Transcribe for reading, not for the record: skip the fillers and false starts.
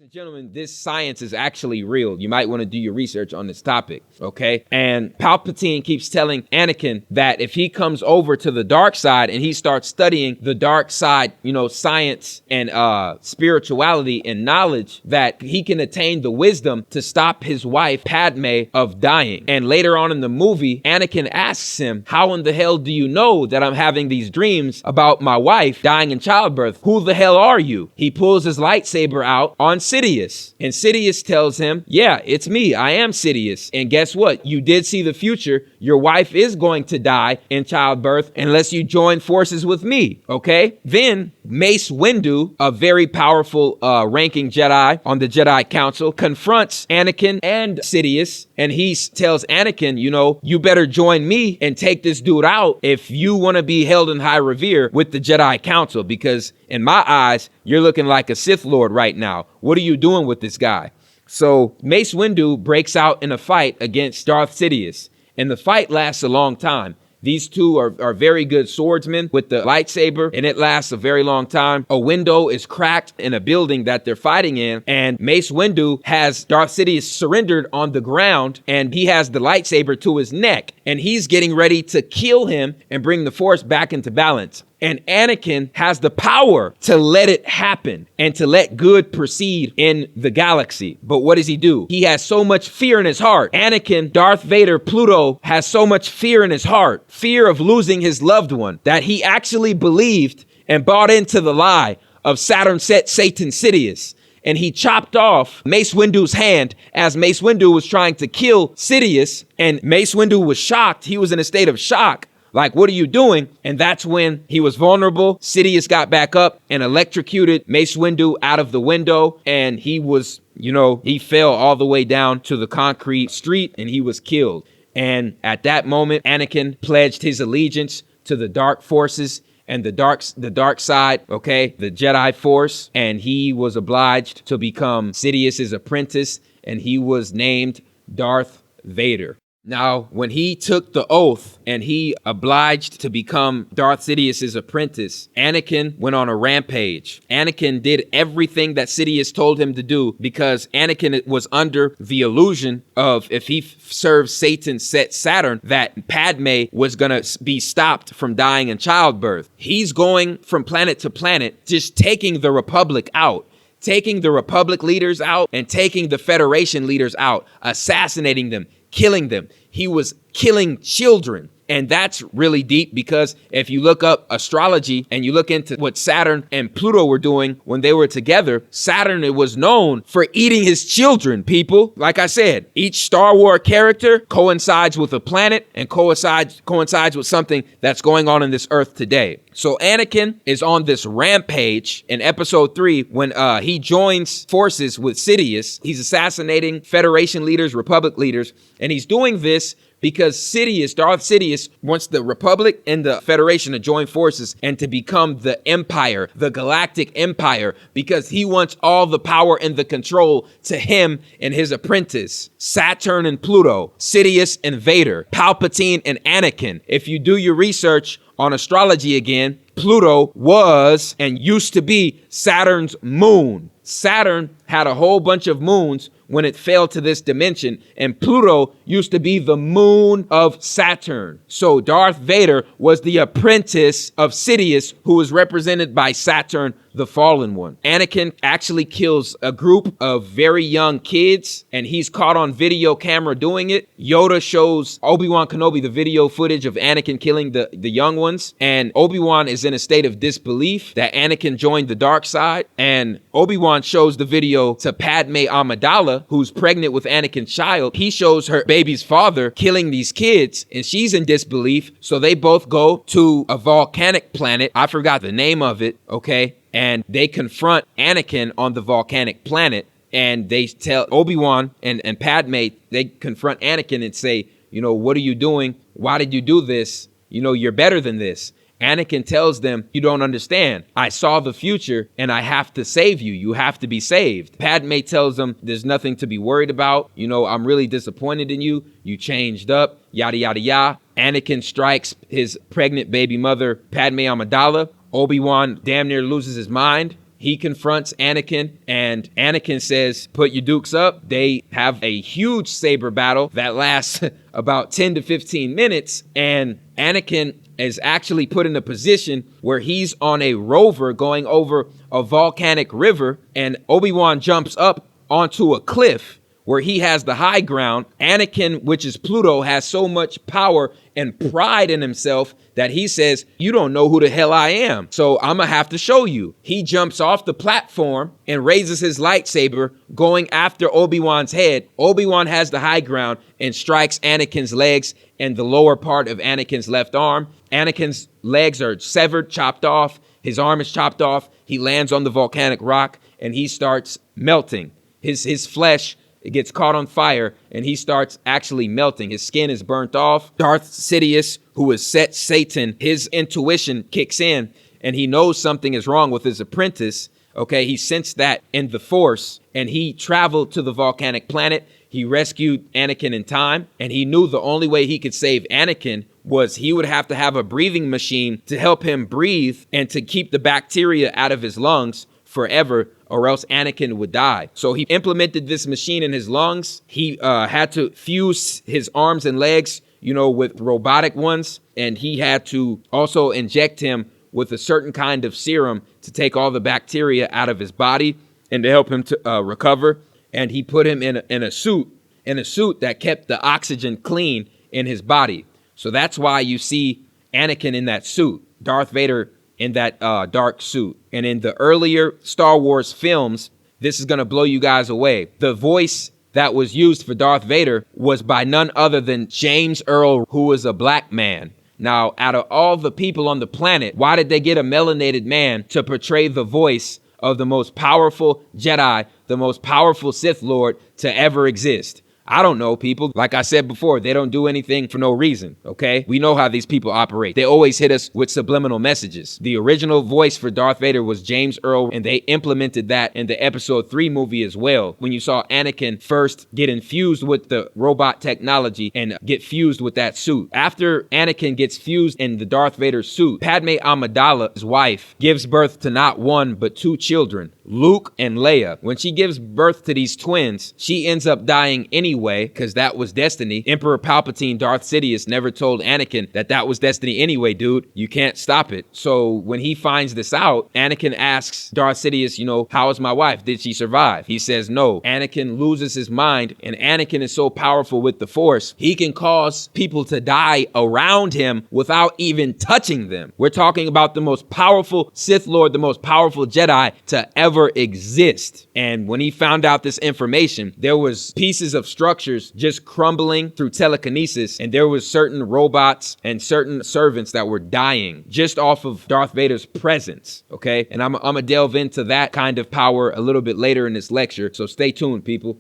And gentlemen, this science is actually real. You might want to do your research on this topic, okay? And Palpatine keeps telling Anakin that if he comes over to the dark side and he starts studying the dark side, science and spirituality and knowledge, that he can attain the wisdom to stop his wife, Padme, of dying. And later on in the movie, Anakin asks him, how in the hell do you know that I'm having these dreams about my wife dying in childbirth? Who the hell are you? He pulls his lightsaber out on Sidious. And Sidious tells him, yeah, it's me. I am Sidious. And guess what? You did see the future. Your wife is going to die in childbirth unless you join forces with me. Okay? Then Mace Windu, a very powerful ranking Jedi on the Jedi Council, confronts Anakin and Sidious. And he tells Anakin, you better join me and take this dude out if you want to be held in high revere with the Jedi Council, because in my eyes, you're looking like a Sith Lord right now. What are you doing with this guy? So Mace Windu breaks out in a fight against Darth Sidious, and the fight lasts a long time. These two are very good swordsmen with the lightsaber, and it lasts a very long time. A window is cracked in a building that they're fighting in, and Mace Windu has Darth Sidious surrendered on the ground, and he has the lightsaber to his neck, and he's getting ready to kill him and bring the Force back into balance. And Anakin has the power to let it happen and to let good proceed in the galaxy. But what does he do? He has so much fear in his heart. Anakin, Darth Vader, Pluto has so much fear in his heart, fear of losing his loved one, that he actually believed and bought into the lie of Saturn set Satan Sidious. And he chopped off Mace Windu's hand as Mace Windu was trying to kill Sidious. And Mace Windu was shocked. He was in a state of shock. Like, what are you doing? And that's when he was vulnerable. Sidious got back up and electrocuted Mace Windu out of the window. And he was, he fell all the way down to the concrete street and he was killed. And at that moment, Anakin pledged his allegiance to the dark forces and the dark side, okay, the Jedi Force. And he was obliged to become Sidious's apprentice, and he was named Darth Vader. Now, when he took the oath and he obliged to become Darth Sidious's apprentice, Anakin went on a rampage. Anakin did everything that Sidious told him to do because Anakin was under the illusion of, if he served Satan set Saturn, that Padme was going to be stopped from dying in childbirth. He's going from planet to planet, just taking the Republic out. Taking the Republic leaders out and taking the Federation leaders out, assassinating them, killing them. He was killing children. And that's really deep, because if you look up astrology and you look into what Saturn and Pluto were doing when they were together, Saturn was known for eating his children, people. Like I said, each Star Wars character coincides with a planet and coincides with something that's going on in this earth today. So Anakin is on this rampage in episode 3 when he joins forces with Sidious. He's assassinating Federation leaders, Republic leaders, and he's doing this because Darth Sidious, wants the Republic and the Federation to join forces and to become the Empire, the Galactic Empire, because he wants all the power and the control to him and his apprentice, Saturn and Pluto, Sidious and Vader, Palpatine and Anakin. If you do your research on astrology again, Pluto was and used to be Saturn's moon. Saturn had a whole bunch of moons when it fell to this dimension, and Pluto used to be the moon of Saturn. So Darth Vader was the apprentice of Sidious, who was represented by Saturn, the fallen one. Anakin actually kills a group of very young kids, and he's caught on video camera doing it. Yoda shows Obi-Wan Kenobi the video footage of Anakin killing the young ones, and Obi-Wan is in a state of disbelief that Anakin joined the dark side, and Obi-Wan shows the video to Padme Amidala, who's pregnant with Anakin's child. He shows her baby's father killing these kids, and she's in disbelief. So they both go to a volcanic planet. I forgot the name of it, okay? And they confront Anakin on the volcanic planet, and they tell Obi-Wan and Padme, they confront Anakin and say, what are you doing? Why did you do this? You're better than this. Anakin tells them, you don't understand. I saw the future and I have to save you. You have to be saved. Padme tells him there's nothing to be worried about. I'm really disappointed in you. You changed up, yada, yada, yada. Anakin strikes his pregnant baby mother, Padme Amidala. Obi-Wan damn near loses his mind. He confronts Anakin, and Anakin says, put your dukes up. They have a huge saber battle that lasts about 10 to 15 minutes, and Anakin is actually put in a position where he's on a rover going over a volcanic river, and Obi-Wan jumps up onto a cliff where he has the high ground. Anakin, which is Pluto, has so much power and pride in himself that he says, you don't know who the hell I am, so I'm gonna have to show you. He jumps off the platform and raises his lightsaber, going after Obi-Wan's head. Obi-Wan has the high ground and strikes Anakin's legs and the lower part of Anakin's left arm. Anakin's legs are severed, chopped off. His arm is chopped off. He lands on the volcanic rock and he starts melting. His flesh, it gets caught on fire and he starts actually melting. His skin is burnt off. Darth Sidious, who is set Satan, his intuition kicks in and he knows something is wrong with his apprentice. Okay, he sensed that in the Force and he traveled to the volcanic planet. He rescued Anakin in time, and he knew the only way he could save Anakin was he would have to have a breathing machine to help him breathe and to keep the bacteria out of his lungs forever, or else Anakin would die. So he implemented this machine in his lungs. He had to fuse his arms and legs, with robotic ones, and he had to also inject him with a certain kind of serum to take all the bacteria out of his body and to help him to recover. And he put him in a suit that kept the oxygen clean in his body. So that's why you see Anakin in that suit, Darth Vader in that dark suit. And in the earlier Star Wars films, this is going to blow you guys away. The voice that was used for Darth Vader was by none other than James Earl, who was a black man. Now, out of all the people on the planet, why did they get a melanated man to portray the voice of the most powerful Jedi, the most powerful Sith Lord to ever exist? I don't know, people. Like I said before, they don't do anything for no reason, okay? We know how these people operate. They always hit us with subliminal messages. The original voice for Darth Vader was James Earl, and they implemented that in the Episode 3 movie as well. When you saw Anakin first get infused with the robot technology and get fused with that suit. After Anakin gets fused in the Darth Vader suit, Padme Amidala, his wife, gives birth to not one, but two children, Luke and Leia. When she gives birth to these twins, she ends up dying anyway, because that was destiny. Emperor Palpatine, Darth Sidious, never told Anakin that was destiny anyway, dude. You can't stop it. So when he finds this out, Anakin asks Darth Sidious, how is my wife? Did she survive? He says no. Anakin loses his mind, and Anakin is so powerful with the Force, he can cause people to die around him without even touching them. We're talking about the most powerful Sith Lord, the most powerful Jedi to ever exist. And when he found out this information, there was pieces of structures just crumbling through telekinesis, and there was certain robots and certain servants that were dying just off of Darth Vader's presence, okay? And I'm gonna delve into that kind of power a little bit later in this lecture, so stay tuned, people.